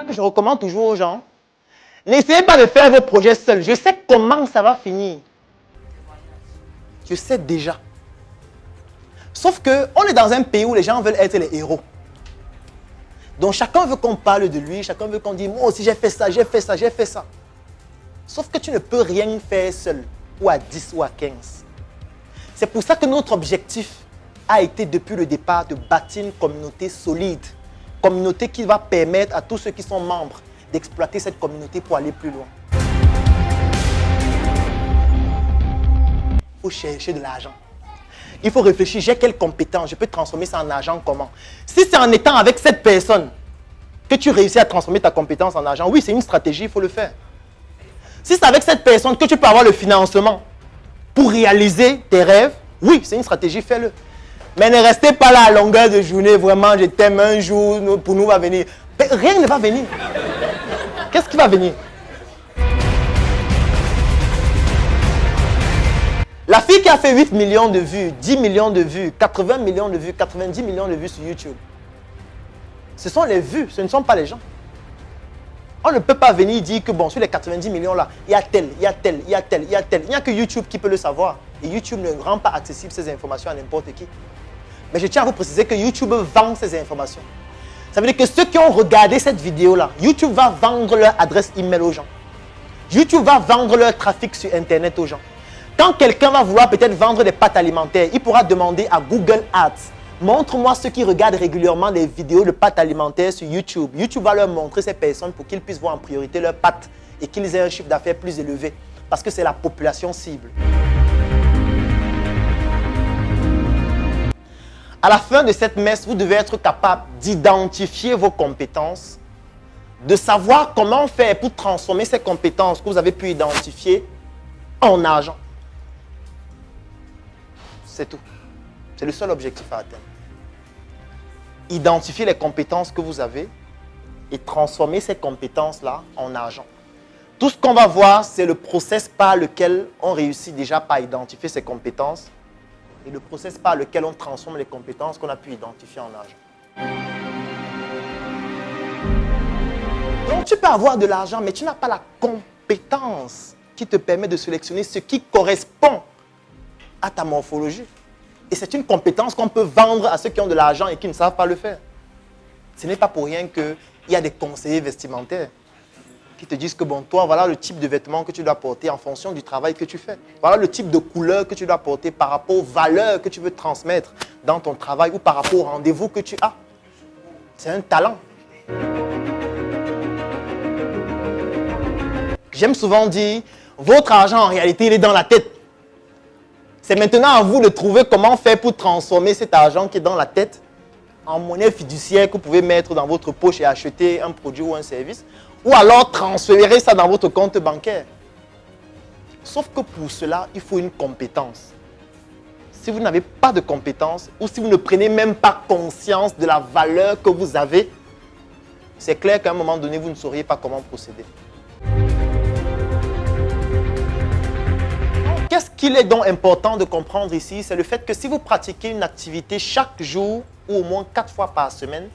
que je recommande toujours aux gens, n'essayez pas de faire vos projets seuls. Je sais comment ça va finir. Je sais déjà. Sauf qu'on est dans un pays où les gens veulent être les héros. Donc chacun veut qu'on parle de lui, chacun veut qu'on dise « Moi aussi j'ai fait ça, j'ai fait ça, j'ai fait ça ». Sauf que tu ne peux rien faire seul, ou à 10 ou à 15. C'est pour ça que notre objectif a été depuis le départ de bâtir une communauté solide. Communauté qui va permettre à tous ceux qui sont membres d'exploiter cette communauté pour aller plus loin. Il faut chercher de l'argent. Il faut réfléchir, j'ai quelles compétences, je peux transformer ça en argent comment? Si c'est en étant avec cette personne que tu réussis à transformer ta compétence en argent, oui, c'est une stratégie, il faut le faire. Si c'est avec cette personne que tu peux avoir le financement pour réaliser tes rêves, oui, c'est une stratégie, fais-le. Mais ne restez pas là à longueur de journée, vraiment, je t'aime un jour, pour nous va venir. Mais rien ne va venir. Qu'est-ce qui va venir? La fille qui a fait 8 millions de vues, 10 millions de vues, 80 millions de vues, 90 millions de vues sur YouTube, ce sont les vues, ce ne sont pas les gens. On ne peut pas venir dire que bon, sur les 90 millions là, il y a tel, il y a tel, il y a tel, il y a tel. Il n'y a que YouTube qui peut le savoir. Et YouTube ne rend pas accessible ces informations à n'importe qui. Mais je tiens à vous préciser que YouTube vend ces informations. Ça veut dire que ceux qui ont regardé cette vidéo là, YouTube va vendre leur adresse email aux gens. YouTube va vendre leur trafic sur Internet aux gens. Quand quelqu'un va vouloir peut-être vendre des pâtes alimentaires, il pourra demander à Google Ads, montre-moi ceux qui regardent régulièrement des vidéos de pâtes alimentaires sur YouTube. YouTube va leur montrer ces personnes pour qu'ils puissent voir en priorité leurs pâtes et qu'ils aient un chiffre d'affaires plus élevé. Parce que c'est la population cible. À la fin de cette messe, vous devez être capable d'identifier vos compétences, de savoir comment faire pour transformer ces compétences que vous avez pu identifier en argent. C'est tout. C'est le seul objectif à atteindre. Identifier les compétences que vous avez et transformer ces compétences-là en argent. Tout ce qu'on va voir, c'est le process par lequel on réussit déjà par identifier ces compétences et le process par lequel on transforme les compétences qu'on a pu identifier en argent. Donc, tu peux avoir de l'argent, mais tu n'as pas la compétence qui te permet de sélectionner ce qui correspond à ta morphologie. Et c'est une compétence qu'on peut vendre à ceux qui ont de l'argent et qui ne savent pas le faire. Ce n'est pas pour rien qu'il y a des conseillers vestimentaires qui te disent que bon, toi, voilà le type de vêtements que tu dois porter en fonction du travail que tu fais. Voilà le type de couleur que tu dois porter par rapport aux valeurs que tu veux transmettre dans ton travail ou par rapport au rendez-vous que tu as. C'est un talent. J'aime souvent dire, votre argent en réalité, il est dans la tête. C'est maintenant à vous de trouver comment faire pour transformer cet argent qui est dans la tête en monnaie fiduciaire que vous pouvez mettre dans votre poche et acheter un produit ou un service. Ou alors transférer ça dans votre compte bancaire. Sauf que pour cela, il faut une compétence. Si vous n'avez pas de compétence ou si vous ne prenez même pas conscience de la valeur que vous avez, c'est clair qu'à un moment donné, vous ne sauriez pas comment procéder. Qu'est-ce qu'il est donc important de comprendre ici? C'est le fait que si vous pratiquez une activité chaque jour ou au moins 4 fois par semaine,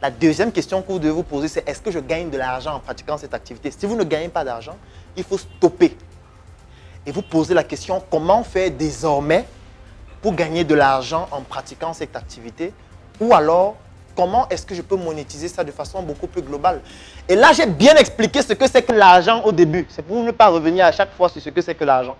la deuxième question que vous devez vous poser, c'est est-ce que je gagne de l'argent en pratiquant cette activité? Si vous ne gagnez pas d'argent, il faut stopper. Et vous posez la question, comment faire désormais pour gagner de l'argent en pratiquant cette activité? Ou alors, comment est-ce que je peux monétiser ça de façon beaucoup plus globale? Et là, j'ai bien expliqué ce que c'est que l'argent au début. C'est pour ne pas revenir à chaque fois sur ce que c'est que l'argent.